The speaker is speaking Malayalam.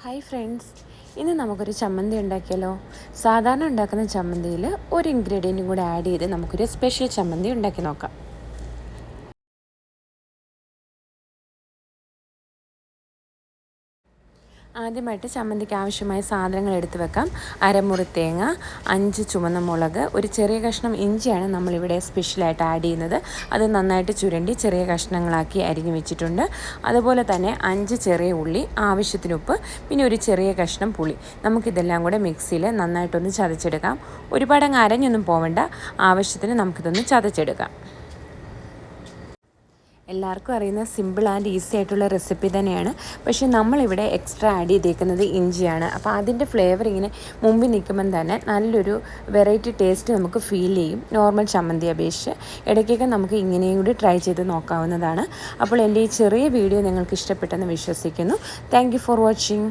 ഹായ് ഫ്രണ്ട്സ്, ഇന്ന് നമുക്കൊരു ചമ്മന്തി ഉണ്ടാക്കിയാലോ. സാധാരണ ഉണ്ടാക്കുന്ന ചമ്മന്തിയിൽ ഒരു ഇൻഗ്രീഡിയൻറ്റും കൂടെ ആഡ് ചെയ്ത് നമുക്കൊരു സ്പെഷ്യൽ ചമ്മന്തി ഉണ്ടാക്കി നോക്കാം. ആദ്യമായിട്ട് ചമ്മന്തിക്ക് ആവശ്യമായ സാധനങ്ങൾ എടുത്തു വെക്കാം. അരമുറി തേങ്ങ, 5 ചുവന്ന മുളക്, ഒരു ചെറിയ കഷ്ണം ഇഞ്ചിയാണ് നമ്മളിവിടെ സ്പെഷ്യലായിട്ട് ആഡ് ചെയ്യുന്നത്. അത് നന്നായിട്ട് ചുരണ്ടി ചെറിയ കഷ്ണങ്ങളാക്കി അരിഞ്ഞു വെച്ചിട്ടുണ്ട്. അതുപോലെ തന്നെ 5 ചെറിയ ഉള്ളി, ആവശ്യത്തിന് ഉപ്പ്, പിന്നെ ഒരു ചെറിയ കഷ്ണം പുളി. നമുക്കിതെല്ലാം കൂടെ മിക്സിയിൽ നന്നായിട്ടൊന്ന് ചതച്ചെടുക്കാം. ഒരുപാടങ്ങ് അരഞ്ഞൊന്നും പോവേണ്ട, ആവശ്യത്തിന് നമുക്കിതൊന്ന് ചതച്ചെടുക്കാം. എല്ലാവർക്കും അറിയുന്ന സിമ്പിൾ ആൻഡ് ഈസി ആയിട്ടുള്ള റെസിപ്പി തന്നെയാണ്. പക്ഷേ നമ്മളിവിടെ എക്സ്ട്രാ ആഡ് ചെയ്തേക്കുന്നത് ഇഞ്ചിയാണ്. അപ്പോൾ അതിൻ്റെ ഫ്ലേവർ ഇങ്ങനെ മുമ്പിൽ നിൽക്കുമ്പം തന്നെ നല്ലൊരു വെറൈറ്റി ടേസ്റ്റ് നമുക്ക് ഫീൽ ചെയ്യും. നോർമൽ ചമ്മന്തി അപേക്ഷിച്ച് ഇടയ്ക്കൊക്കെ നമുക്ക് ഇങ്ങനെയും കൂടി ട്രൈ ചെയ്ത് നോക്കാവുന്നതാണ്. അപ്പോൾ എൻ്റെ ഈ ചെറിയ വീഡിയോ നിങ്ങൾക്ക് ഇഷ്ടപ്പെട്ടെന്ന് വിശ്വസിക്കുന്നു. Thank you for watching.